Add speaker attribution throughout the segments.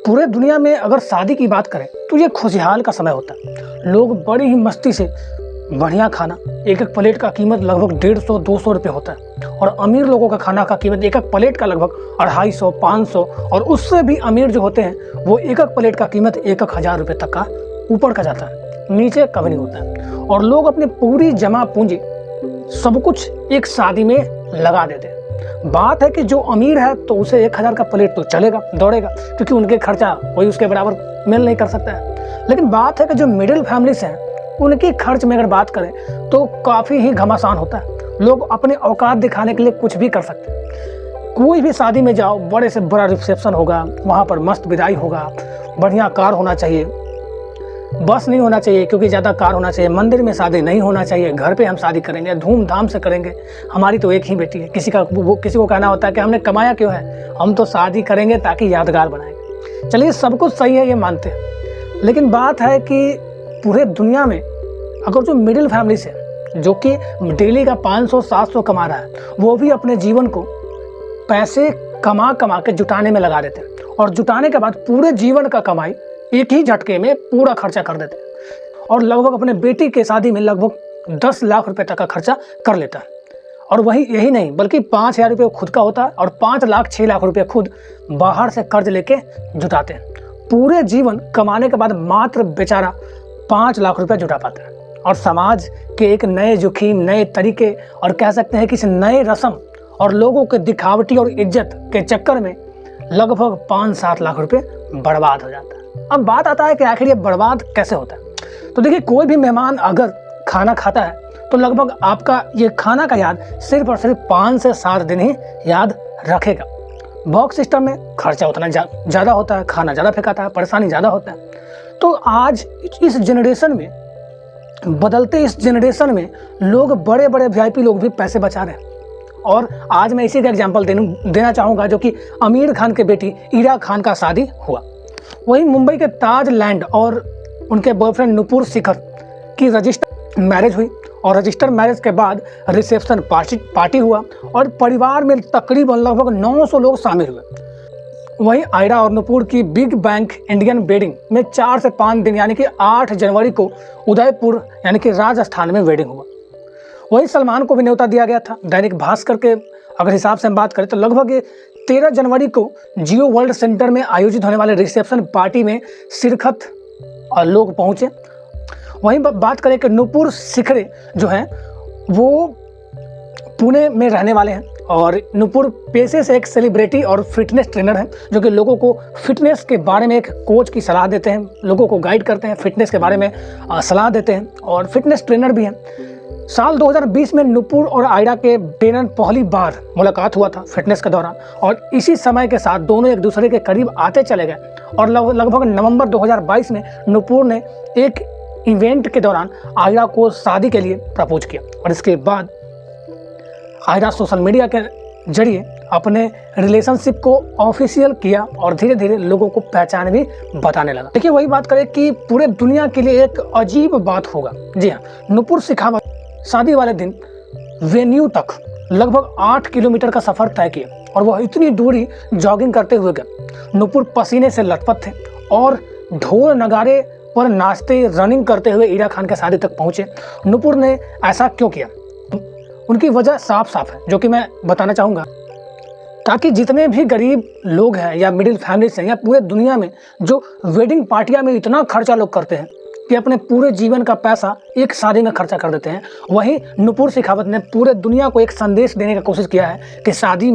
Speaker 1: पूरे दुनिया में अगर शादी की बात करें तो ये खुशहाल का समय होता है। लोग बड़ी ही मस्ती से बढ़िया खाना, एक एक प्लेट का कीमत लगभग 150-200 रुपये होता है और अमीर लोगों का खाना का कीमत एक एक प्लेट का लगभग 250-500 और उससे भी अमीर जो होते हैं वो एक एक प्लेट का कीमत 1,000 रुपये तक का ऊपर का जाता है, नीचे कभी नहीं होता है। और लोग अपनी पूरी जमा पूंजी सब कुछ एक शादी में लगा देते हैं। बात है कि जो अमीर है तो उसे 1,000 का प्लेट तो चलेगा, दौड़ेगा, क्योंकि उनके खर्चा कोई उसके बराबर मेल नहीं कर सकता है। लेकिन बात है कि जो मिडिल फैमिलीज हैं उनके खर्च में अगर बात करें तो काफ़ी ही घमासान होता है। लोग अपने औकात दिखाने के लिए कुछ भी कर सकते हैं। कोई भी शादी में जाओ, बड़े से बड़ा रिसेप्शन होगा, वहाँ पर मस्त विदाई होगा, बढ़िया कार होना चाहिए, बस नहीं होना चाहिए क्योंकि ज़्यादा कार होना चाहिए, मंदिर में शादी नहीं होना चाहिए, घर पे हम शादी करेंगे, धूमधाम से करेंगे, हमारी तो एक ही बेटी है। किसी को कहना होता है कि हमने कमाया क्यों है, हम तो शादी करेंगे ताकि यादगार बनाएंगे। चलिए सब कुछ सही है, ये मानते हैं, लेकिन बात है कि पूरे दुनिया में अगर जो मिडिल फैमिली से जो कि डेली का 500-700 कमा रहा है, वो भी अपने जीवन को पैसे कमा के जुटाने में लगा देते हैं और जुटाने के बाद पूरे जीवन का कमाई एक ही झटके में पूरा खर्चा कर देते हैं और लगभग अपने बेटी के शादी में लगभग 10 लाख रुपए तक का खर्चा कर लेता है। और वही यही नहीं बल्कि 5,000 रुपये खुद का होता है और 5 लाख 6 लाख रुपये खुद बाहर से कर्ज लेके जुटाते हैं। पूरे जीवन कमाने के बाद मात्र बेचारा 5 लाख रुपये जुटा पाता है और समाज के एक नए जोखिम, नए तरीके और कह सकते हैं कि इस नए रस्म और लोगों के दिखावटी और इज्जत के चक्कर में लगभग 5-7 लाख रुपये बर्बाद हो जाता है। अब बात आता है कि आखिर ये बर्बाद कैसे होता है। तो देखिए, कोई भी मेहमान अगर खाना खाता है तो लगभग आपका ये खाना का याद सिर्फ और सिर्फ 5 से 7 दिन ही याद रखेगा। बॉक्स सिस्टम में खर्चा उतना ज़्यादा होता है, खाना ज़्यादा फेंकाता है, परेशानी ज़्यादा होता है। तो आज इस जनरेशन में, बदलते इस जनरेशन में लोग, बड़े बड़े वीआईपी लोग भी पैसे बचा रहे हैं। और आज मैं इसी का एग्जाम्पल देना चाहूँगा जो कि आमिर खान के बेटी इरा खान का शादी हुआ। वहीं मुंबई के ताज लैंड और उनके बॉयफ्रेंड नुपुर शिखर की रजिस्टर मैरिज हुई और रजिस्टर मैरिज के बाद रिसेप्शन पार्टी हुआ और परिवार में तकरीबन लगभग 900 लोग शामिल हुए। वहीं आयरा और नुपुर की बिग बैंक इंडियन वेडिंग में 4 से 5 दिन यानी कि 8 जनवरी को उदयपुर यानी कि राजस्थान में वेडिंग हुआ। वहीं सलमान को भी न्योता दिया गया था। दैनिक भास्कर के अगर हिसाब से हम बात करें तो लगभग 13 जनवरी को जियो वर्ल्ड सेंटर में आयोजित होने वाले रिसेप्शन पार्टी में शिरकत लोग पहुंचे। वहीं बात करें कि नुपुर शिखरे जो हैं वो पुणे में रहने वाले हैं और नुपुर पेशे से एक सेलिब्रिटी और फिटनेस ट्रेनर हैं जो कि लोगों को फिटनेस के बारे में एक कोच की सलाह देते हैं, लोगों को गाइड करते हैं, फिटनेस के बारे में सलाह देते हैं और फिटनेस ट्रेनर भी हैं। साल 2020 में नुपुर और आयरा के बेनन पहली बार मुलाकात हुआ था फिटनेस के दौरान और इसी समय के साथ दोनों एक दूसरे के करीब आते चले गए और लगभग नवंबर 2022 में नुपुर ने एक इवेंट के दौरान आयरा को शादी के लिए प्रपोज किया और इसके बाद आयरा सोशल मीडिया के जरिए अपने रिलेशनशिप को ऑफिशियल किया और धीरे धीरे लोगों को पहचान भी बताने लगा। देखिए, वही बात करें कि पूरे दुनिया के लिए एक अजीब बात होगा। जी हाँ, नुपुर शिखावत शादी वाले दिन वेन्यू तक लगभग 8 किलोमीटर का सफर तय किया और वह इतनी दूरी जॉगिंग करते हुए गए। नुपुर पसीने से लथपथ थे और ढोल नगाड़े पर नाचते, रनिंग करते हुए इरा खान के शादी तक पहुंचे। नुपुर ने ऐसा क्यों किया, उनकी वजह साफ साफ है जो कि मैं बताना चाहूँगा, ताकि जितने भी गरीब लोग हैं या मिडिल फैमिली से या पूरे दुनिया में जो वेडिंग पार्टियां में इतना खर्चा लोग करते हैं कि अपने पूरे जीवन का पैसा एक शादी में खर्चा कर देते हैं, वहीं नुपुर शिखावत ने पूरे दुनिया को एक संदेश देने की कोशिश किया है कि शादी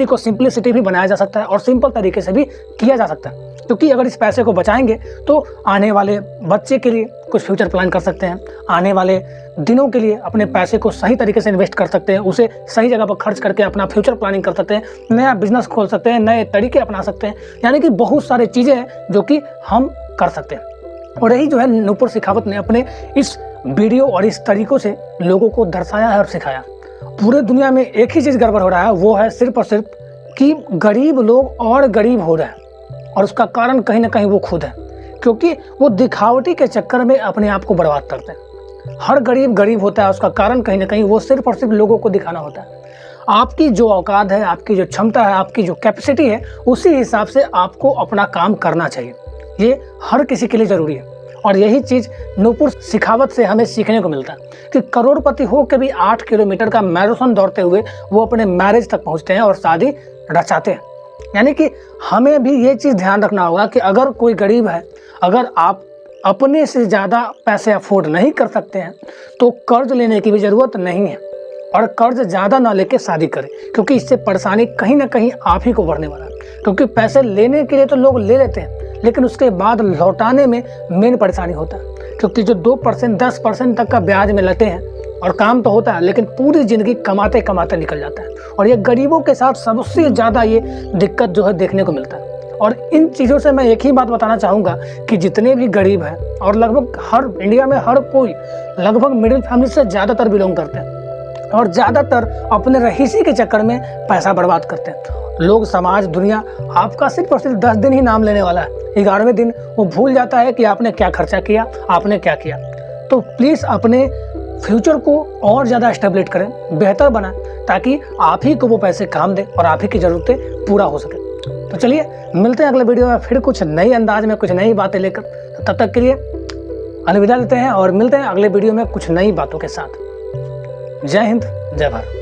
Speaker 1: को सिंपलिसिटी भी बनाया जा सकता है और सिंपल तरीके से भी किया जा सकता है। क्योंकि अगर इस पैसे को बचाएंगे तो आने वाले बच्चे के लिए कुछ फ्यूचर प्लान कर सकते हैं, आने वाले दिनों के लिए अपने पैसे को सही तरीके से इन्वेस्ट कर सकते हैं, उसे सही जगह पर खर्च करके अपना फ्यूचर प्लानिंग कर सकते हैं, नया बिजनेस खोल सकते हैं, नए तरीके अपना सकते हैं। यानी कि बहुत सारी चीज़ें हैं जो कि हम कर सकते हैं और यही जो है नुपुर शिखावत ने अपने इस वीडियो और इस तरीकों से लोगों को दर्शाया है और सिखाया। पूरे दुनिया में एक ही चीज़ गड़बड़ हो रहा है, वो है सिर्फ और सिर्फ कि गरीब लोग और गरीब हो रहे हैं और उसका कारण कहीं ना कहीं वो खुद है, क्योंकि वो दिखावटी के चक्कर में अपने आप को बर्बाद करते हैं। हर गरीब गरीब होता है, उसका कारण कहीं ना कहीं वो सिर्फ और सिर्फ लोगों को दिखाना होता है। आपकी जो औकात है, आपकी जो क्षमता है, आपकी जो कैपेसिटी है, उसी हिसाब से आपको अपना काम करना चाहिए। ये हर किसी के लिए ज़रूरी है और यही चीज़ नूपुर शेखावत से हमें सीखने को मिलता है कि करोड़पति हो के भी 8 किलोमीटर का मैराथन दौड़ते हुए वो अपने मैरिज तक पहुंचते हैं और शादी रचाते हैं। यानी कि हमें भी ये चीज़ ध्यान रखना होगा कि अगर कोई गरीब है, अगर आप अपने से ज़्यादा पैसे अफोर्ड नहीं कर सकते हैं तो कर्ज लेने की भी ज़रूरत नहीं है और कर्ज ज़्यादा ना लेके शादी करें, क्योंकि इससे परेशानी कहीं ना कहीं आप ही को बढ़ने वाला है। क्योंकि पैसे लेने के लिए तो लोग ले लेते हैं, लेकिन उसके बाद लौटाने में मेन परेशानी होता है, क्योंकि जो 2% 10% तक का ब्याज में लेते हैं और काम तो होता है लेकिन पूरी ज़िंदगी कमाते कमाते निकल जाता है। और ये गरीबों के साथ सबसे ज़्यादा ये दिक्कत जो है देखने को मिलता है। और इन चीज़ों से मैं एक ही बात बताना चाहूँगा कि जितने भी गरीब हैं और लगभग हर इंडिया में हर कोई लगभग मिडिल फैमिली से ज़्यादातर बिलोंग करते हैं और ज़्यादातर अपने रहीसी के चक्कर में पैसा बर्बाद करते हैं। लोग, समाज, दुनिया आपका सिर्फ और सिर्फ 10 दिन ही नाम लेने वाला है। 11वें दिन वो भूल जाता है कि आपने क्या खर्चा किया, आपने क्या किया। तो प्लीज़ अपने फ्यूचर को और ज़्यादा एस्टेब्लिश करें, बेहतर बनाएं, ताकि आप ही को वो पैसे काम दें और आप ही की ज़रूरतें पूरा हो सके। तो चलिए मिलते हैं अगले वीडियो में फिर कुछ नई अंदाज में कुछ नई बातें लेकर। तो तब तक के लिए अलविदा लेते हैं और मिलते हैं अगले वीडियो में कुछ नई बातों के साथ। जय हिंद, जय भारत।